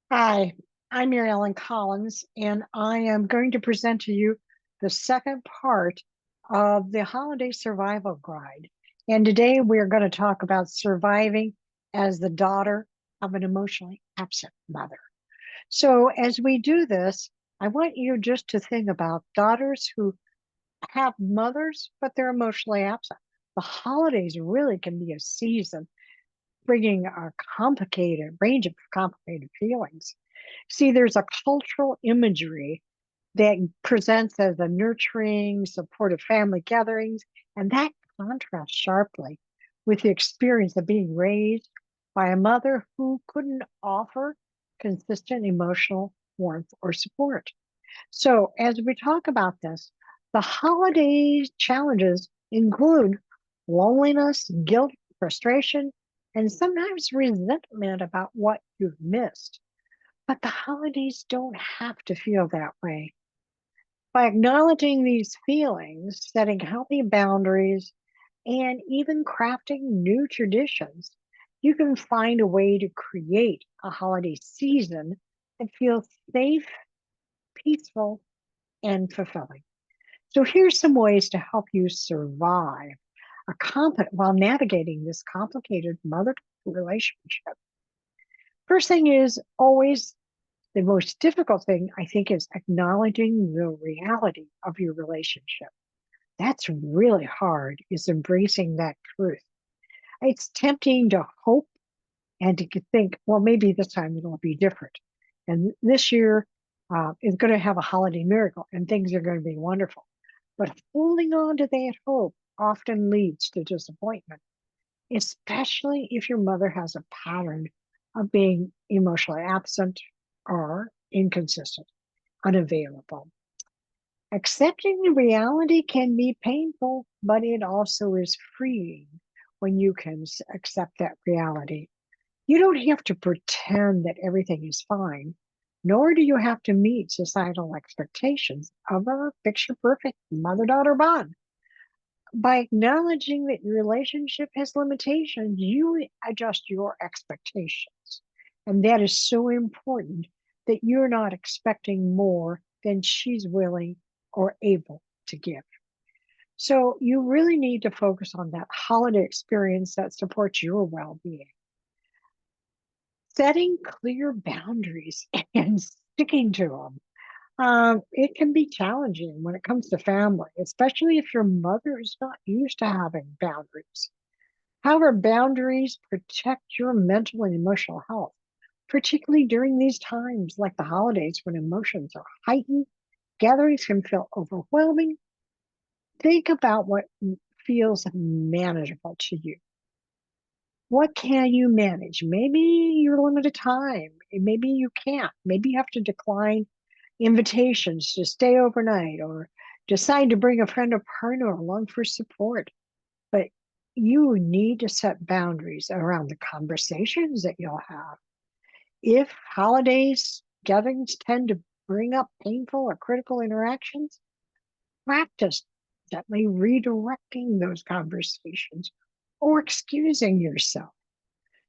Hi, I'm Mary Ellen Collins, and I am going to present to you the second part of the Holiday Survival Guide. And today we are going to talk about surviving as the daughter of an emotionally absent mother. So, as we do this, I want you just to think about daughters who have mothers, but they're emotionally absent. The holidays really can be a season bringing a complicated range of complicated feelings. See, there's a cultural imagery that presents as a nurturing, supportive family gatherings, and that contrasts sharply with the experience of being raised by a mother who couldn't offer consistent emotional warmth or support. So, as we talk about this, the holiday challenges include loneliness, guilt, frustration, and sometimes resentment about what you've missed. But the holidays don't have to feel that way. By acknowledging these feelings, setting healthy boundaries, and even crafting new traditions, you can find a way to create a holiday season that feels safe, peaceful, and fulfilling. So here's some ways to help you survive while navigating this complicated mother relationship. First thing is always the most difficult thing, I think, is acknowledging the reality of your relationship. That's really hard, is embracing that truth. It's tempting to hope and to think, well, maybe this time it'll be different. And this year is going to have a holiday miracle and things are going to be wonderful. But holding on to that hope often leads to disappointment, especially if your mother has a pattern of being emotionally absent or inconsistent, unavailable. Accepting the reality can be painful, but it also is freeing when you can accept that reality. You don't have to pretend that everything is fine, nor do you have to meet societal expectations of a picture perfect mother daughter bond. By acknowledging that your relationship has limitations, you adjust your expectations. And that is so important that you're not expecting more than she's willing or able to give. So you really need to focus on that holiday experience that supports your well being. Setting clear boundaries and sticking to them. It can be challenging when it comes to family, especially if your mother is not used to having boundaries. However, boundaries protect your mental and emotional health, particularly during these times like the holidays when emotions are heightened. Gatherings can feel overwhelming. Think about what feels manageable to you. What can you manage? Maybe you're limited time. Maybe you can't. Maybe you have to decline invitations to stay overnight or decide to bring a friend or partner along for support. But you need to set boundaries around the conversations that you'll have. If holidays gatherings tend to bring up painful or critical interactions, practice gently redirecting those conversations or excusing yourself.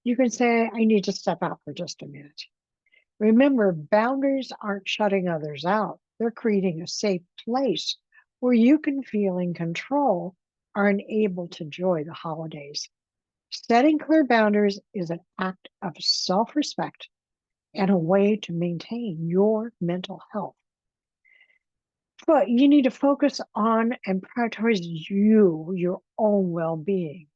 You can say, I need to step out for just a minute. Remember, boundaries aren't shutting others out, they're creating a safe place where you can feel in control and able to enjoy the holidays. Setting clear boundaries is an act of self respect and a way to maintain your mental health. But you need to focus on and prioritize your own well being.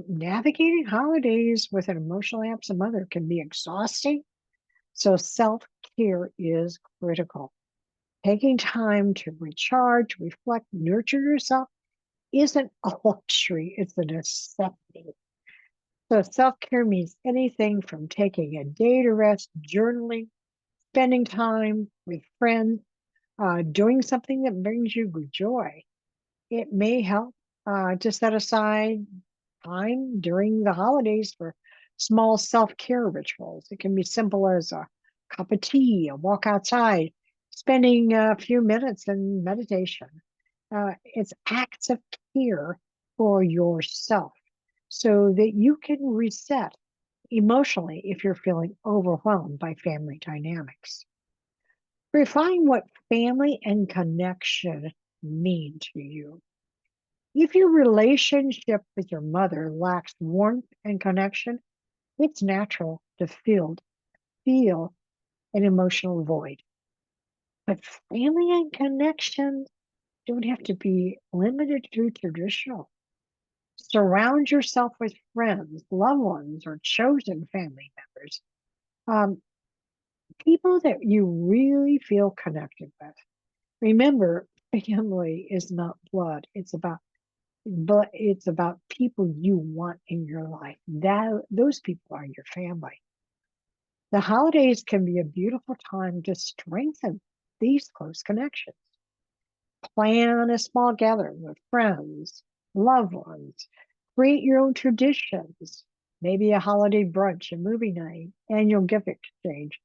Navigating holidays with an emotionally absent mother can be exhausting, so self care is critical. Taking time to recharge, reflect, nurture yourself isn't a luxury, it's a necessity. So self care means anything from taking a day to rest, journaling, spending time with friends, doing something that brings you joy. It may help to set aside time during the holidays for small self care rituals. It can be simple as a cup of tea, a walk outside, spending a few minutes in meditation. It's acts of care for yourself so that you can reset emotionally if you're feeling overwhelmed by family dynamics. Refine what family and connection mean to you. If your relationship with your mother lacks warmth and connection, it's natural to feel an emotional void. But family and connection don't have to be limited to traditional. Surround yourself with friends, loved ones, or chosen family members, um, people that you really feel connected with. Remember, family is not blood. It's about people you want in your life. Those people are your family. The holidays can be a beautiful time to strengthen these close connections. Plan a small gathering with friends, loved ones. Create your own traditions. Maybe a holiday brunch, a movie night, annual gift exchange.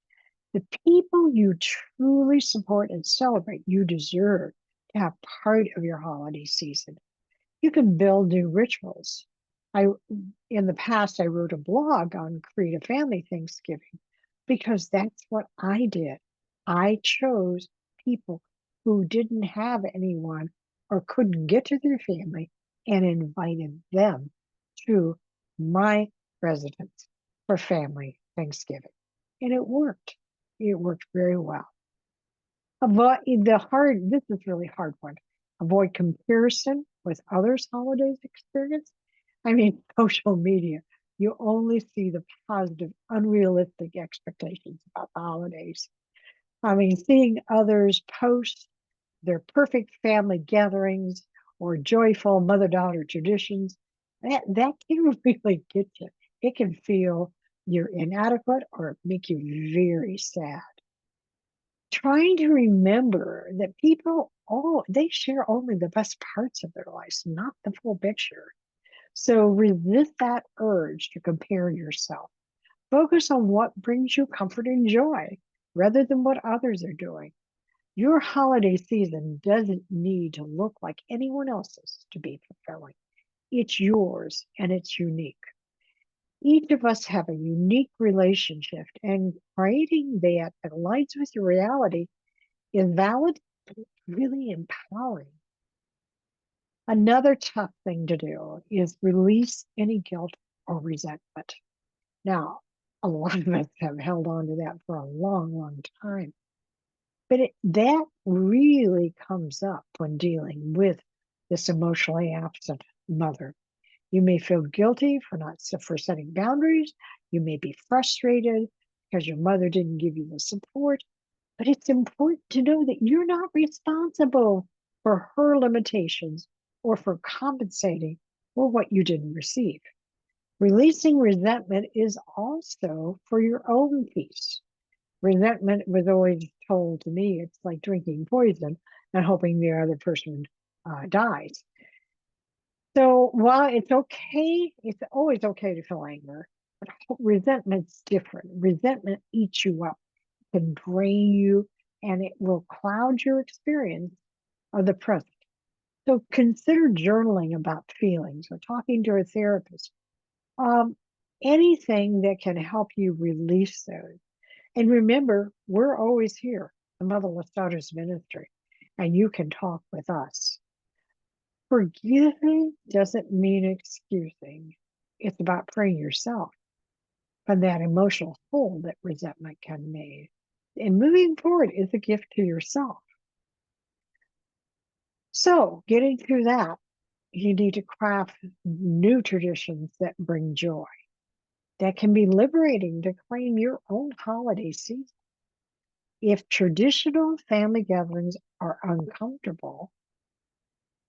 The people you truly support and celebrate, you deserve to have part of your holiday season. You can build new rituals. I In the past I wrote a blog on Create a Family Thanksgiving because that's what I did. I chose people who didn't have anyone or couldn't get to their family and invited them to my residence for family Thanksgiving. And it worked. It worked very well. This is really hard one. Avoid comparison with others' holidays experience. I mean, social media, you only see the positive, unrealistic expectations about the holidays. I mean, seeing others post their perfect family gatherings or joyful mother-daughter traditions, that can really get you. It can feel you're inadequate or make you very sad. Trying to remember that people, they share only the best parts of their lives, not the full picture. So resist that urge to compare yourself. Focus on what brings you comfort and joy rather than what others are doing. Your holiday season doesn't need to look like anyone else's to be fulfilling. It's yours and it's unique. Each of us have a unique relationship, and creating that aligns with your reality is valid, really empowering. Another tough thing to do is release any guilt or resentment. Now, a lot of us have held on to that for a long, long time. But that really comes up when dealing with this emotionally absent mother. You may feel guilty for setting boundaries. You may be frustrated because your mother didn't give you the support. But it's important to know that you're not responsible for her limitations or for compensating for what you didn't receive. Releasing resentment is also for your own peace. Resentment was always told to me it's like drinking poison and hoping the other person dies. So while it's always okay to feel anger, but resentment's different. Resentment eats you up, can drain you, and it will cloud your experience of the present. So consider journaling about feelings or talking to a therapist. Um, Anything that can help you release those. And remember, we're always here, the Motherless Daughters Ministry, and you can talk with us. Forgiving doesn't mean excusing. It's about freeing yourself from that emotional hole that resentment can make. And moving forward is a gift to yourself. So, getting through that, you need to craft new traditions that bring joy. That can be liberating to claim your own holiday season. If traditional family gatherings are uncomfortable,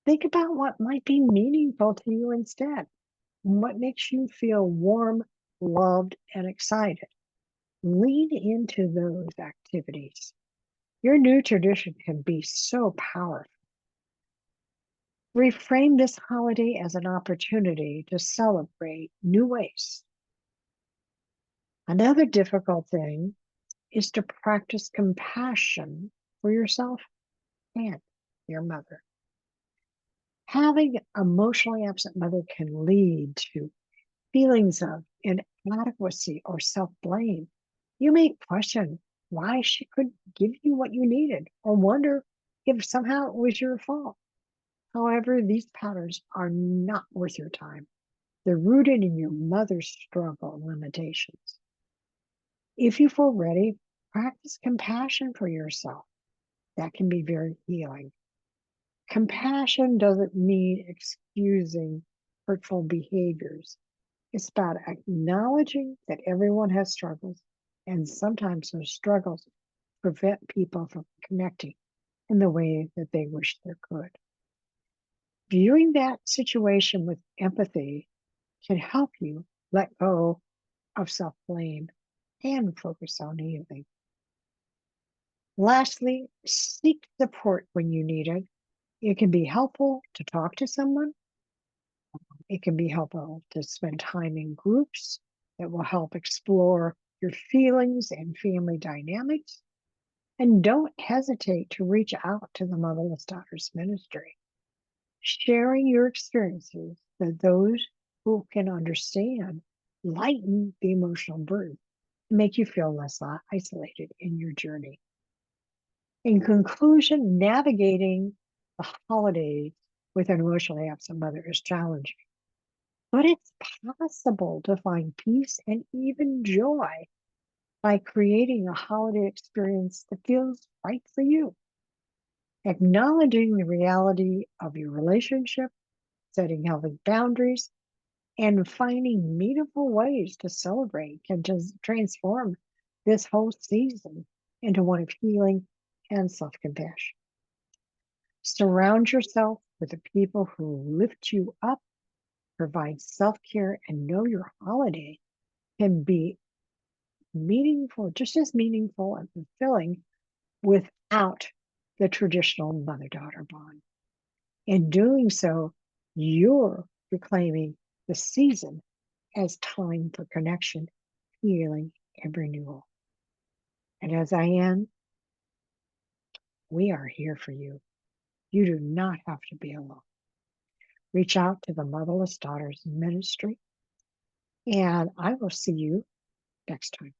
think about what might be meaningful to you instead. What makes you feel warm, loved, and excited? Lean into those activities. Your new tradition can be so powerful. Reframe this holiday as an opportunity to celebrate new ways. Another difficult thing is to practice compassion for yourself and your mother. Having an emotionally absent mother can lead to Feelings of inadequacy or self-blame. You may question why she couldn't give you what you needed or wonder if somehow it was your fault. However, these patterns are not worth your time. They're rooted in your mother's struggle and limitations. If you feel ready, practice compassion for yourself. That can be very healing. Compassion doesn't mean excusing hurtful behaviors. It's about acknowledging that everyone has struggles, and sometimes those struggles prevent people from connecting in the way that they wish they could. Viewing that situation with empathy can help you let go of self-blame and focus on healing. Lastly, seek support when you need it. It can be helpful to talk to someone. It can be helpful to spend time in groups that will help explore your feelings and family dynamics. And don't hesitate to reach out to the Motherless Daughters Ministry. Sharing your experiences with those who can understand lighten the emotional burden and make you feel less isolated in your journey. In conclusion, navigating the holidays with an emotionally absent mother is challenging, but it's possible to find peace and even joy by creating a holiday experience that feels right for you. Acknowledging the reality of your relationship, setting healthy boundaries, and finding meaningful ways to celebrate can just transform this whole season into one of healing and self-compassion. Surround yourself with the people who lift you up, provide self-care, and know your holiday can be meaningful, just as meaningful and fulfilling without the traditional mother-daughter bond. In doing so, you're reclaiming the season as time for connection, healing, and renewal. And as I end, we are here for you. You do not have to be alone. Reach out to the Motherless Daughters Ministry, and I will see you next time.